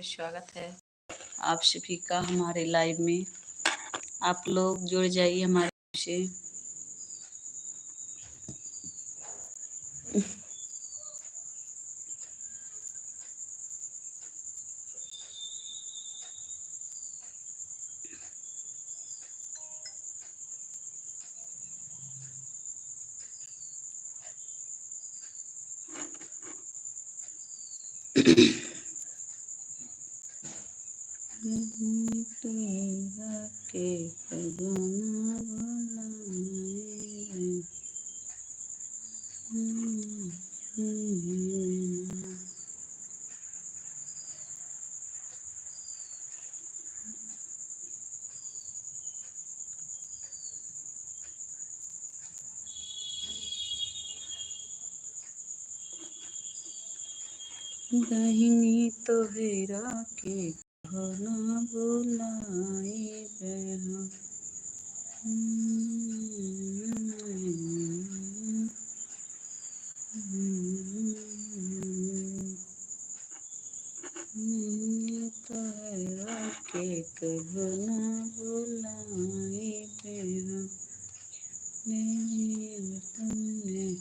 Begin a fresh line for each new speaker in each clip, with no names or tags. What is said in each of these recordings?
स्वागत है आप सभी का हमारे लाइव में। आप लोग जुड़ जाइए हमारे से। बहिनी तो हेरा के कहना बुलाए बहन। तो हेरा के कहना बुलाए बहन। तुमने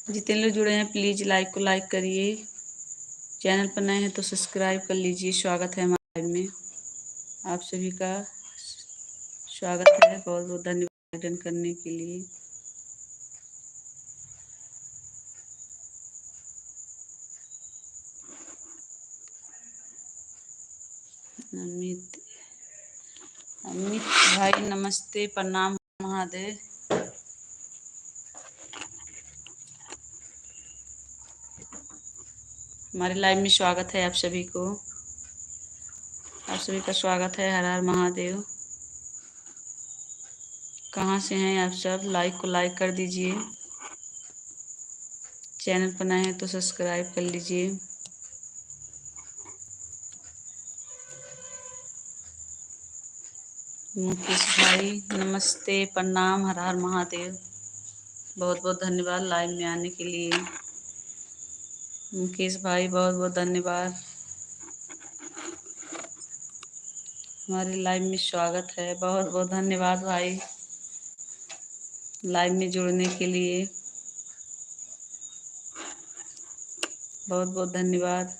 जितने लोग जुड़े हैं प्लीज लाइक को लाइक करिए। चैनल पर नए हैं तो सब्सक्राइब कर लीजिए। स्वागत है हमारे में। आप सभी का स्वागत है। बहुत बहुत धन्यवाद अटेंड करने के लिए। अमित अमित भाई नमस्ते, प्रणाम, महादेव। हमारे लाइव में स्वागत है आप सभी को। आप सभी का स्वागत है। हर हर महादेव। कहाँ से हैं आप सब? लाइक को लाइक कर दीजिए। चैनल पर नए हैं तो सब्सक्राइब कर लीजिए। मुकेश भाई नमस्ते, प्रणाम, हर हर महादेव। बहुत बहुत धन्यवाद लाइव में आने के लिए। मुकेश भाई बहुत बहुत धन्यवाद। हमारे लाइव में स्वागत है। बहुत बहुत धन्यवाद भाई लाइव में जुड़ने के लिए। बहुत बहुत धन्यवाद।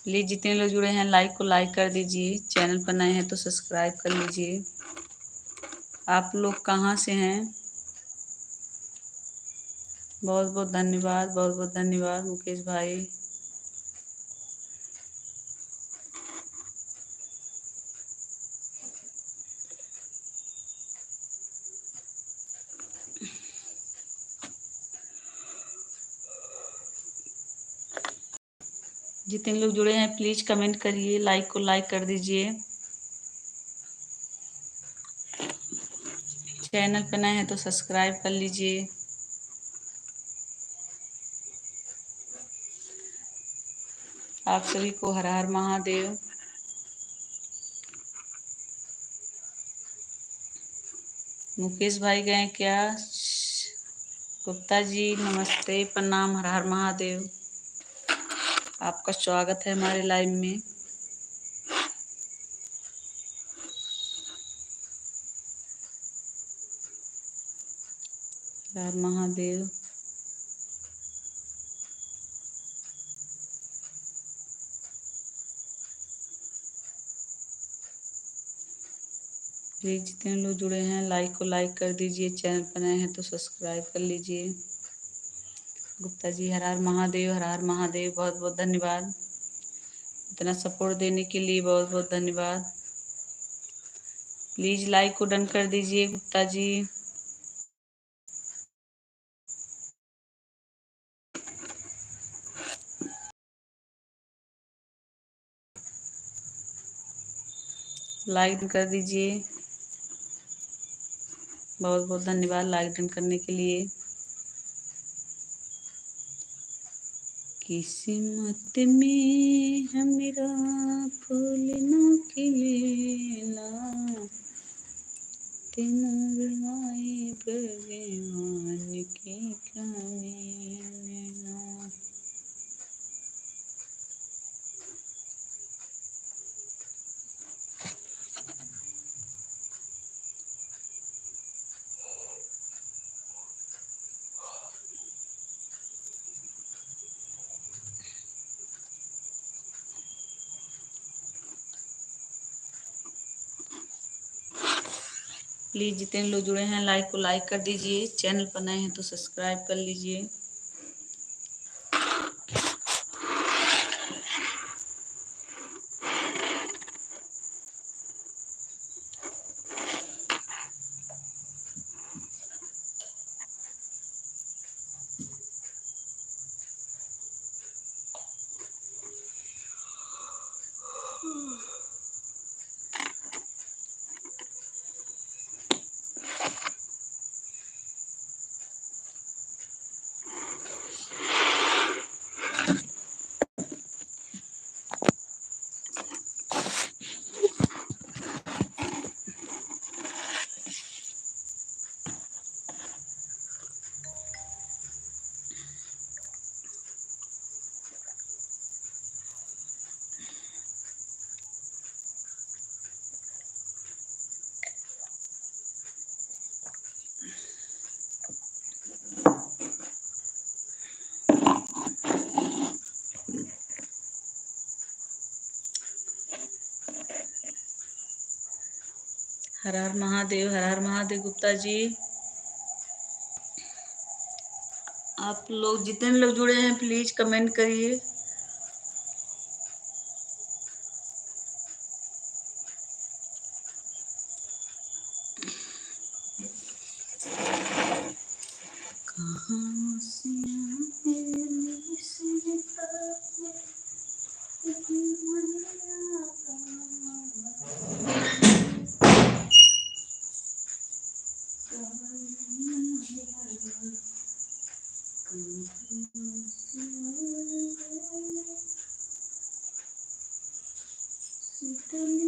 प्लीज जितने लोग जुड़े हैं लाइक को लाइक कर दीजिए। चैनल पर नए हैं तो सब्सक्राइब कर लीजिए। आप लोग कहाँ से हैं? बहुत बहुत धन्यवाद। बहुत बहुत धन्यवाद मुकेश भाई। जितने लोग जुड़े हैं प्लीज कमेंट करिए। लाइक को लाइक कर दीजिए। चैनल पर नए हैं तो सब्सक्राइब कर लीजिए। आप सभी को हर हर महादेव। मुकेश भाई गए क्या? गुप्ता जी नमस्ते, प्रणाम, हर हर महादेव। आपका स्वागत है हमारे लाइव में। हर हर महादेव। प्लीज जितने लोग जुड़े हैं लाइक को लाइक कर दीजिए, चैनल पर नए हैं तो सब्सक्राइब कर लीजिए। गुप्ता जी हर हर महादेव, हर हर महादेव, बहुत बहुत धन्यवाद। इतना सपोर्ट देने के लिए बहुत बहुत धन्यवाद। प्लीज लाइक को डन कर दीजिए गुप्ता जी। लाइक कर दीजिए, बहुत बहुत धन्यवाद लाइक डन करने के लिए। किस्मत में है मेरा फूल न खिलेला, तेना बनाए भगवान की क्या मिलना। प्लीज जितने लोग जुड़े हैं लाइक को लाइक कर दीजिए, चैनल पर नए हैं तो सब्सक्राइब कर लीजिए। हर हर महादेव, हर हर महादेव गुप्ता जी। आप लोग जितने लोग जुड़े हैं प्लीज कमेंट करिए। कहाँ से आए सितारे,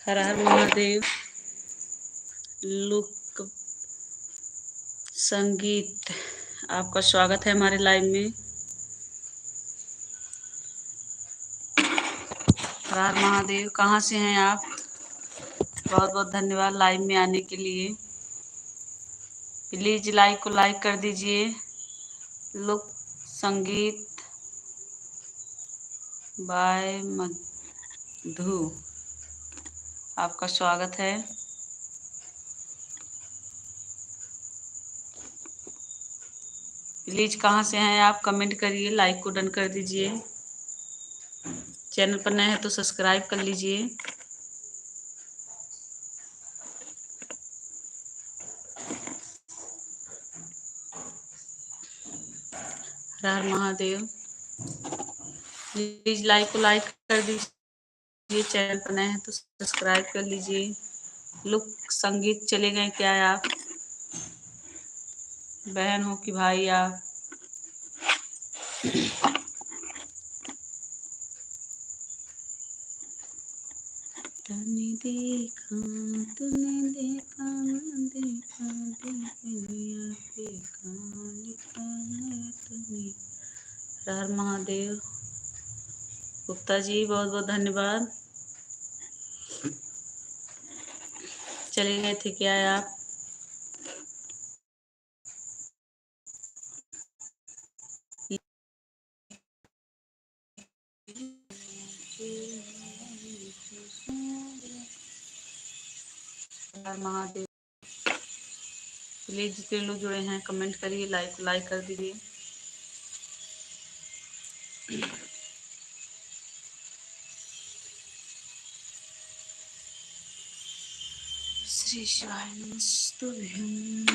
हर हर महादेव। लुक संगीत, आपका स्वागत है हमारे लाइव में। हर हर महादेव। कहाँ से हैं आप? बहुत बहुत धन्यवाद लाइव में आने के लिए। प्लीज लाइव को लाइक कर दीजिए। लुक संगीत बाय मधु, आपका स्वागत है। प्लीज कहाँ से हैं आप? कमेंट करिए, लाइक को डन कर दीजिए। चैनल पर नए हैं तो सब्सक्राइब कर लीजिए। हर हर महादेव। प्लीज लाइक को लाइक कर दीजिए। चैनल पर नए हैं तो सब्सक्राइब कर लीजिए। लुक संगीत चले गए क्या आप? बहन हो कि भाई आप? तूने देखा, तूने देखा, देखा दुनिया पे कहाँ लिखा है तूने। हर हर महादेव। गुप्ता जी बहुत बहुत धन्यवाद। चले गए थे क्या आप? हर महादेव। प्लीज जितने लोग जुड़े हैं कमेंट करिए, लाइक कर दीजिए। श्री शिवाय नमस्तुभ्यं।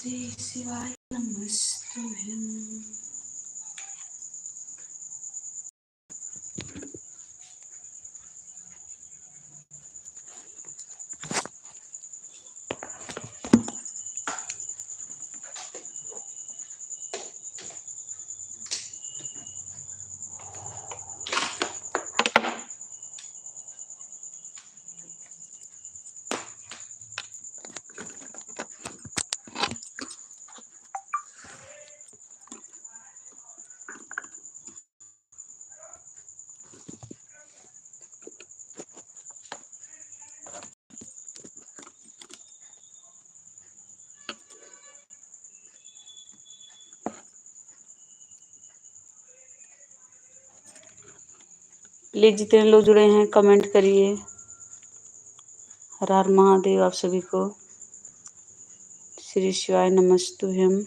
श्री शिवाय नमस्तुभ्यं। प्लीज जितने लोग जुड़े हैं कमेंट करिए। हर हर महादेव आप सभी को। श्री शिवाय नमस्तुभ्यम।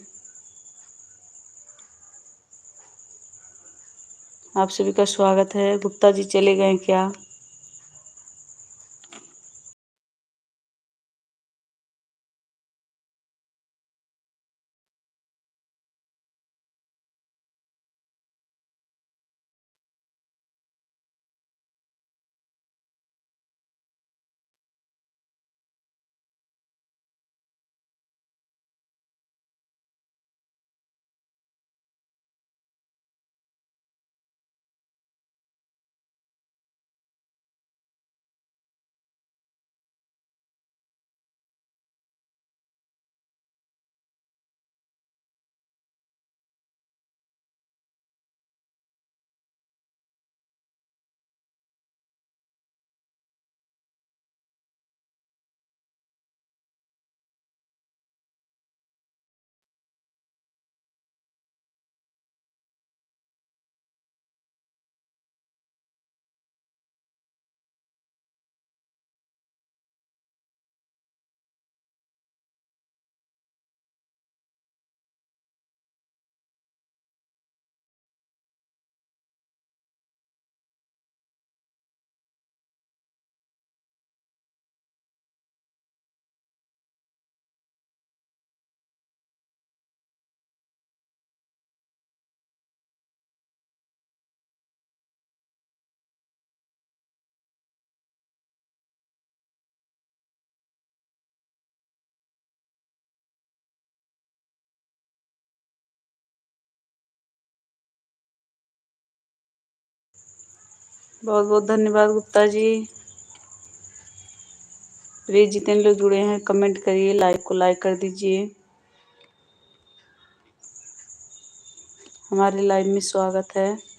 आप सभी का स्वागत है। गुप्ता जी चले गए क्या? बहुत बहुत धन्यवाद गुप्ता जी। प्लीज जितने लोग जुड़े हैं कमेंट करिए, लाइक को लाइक कर दीजिए। हमारे लाइव में स्वागत है।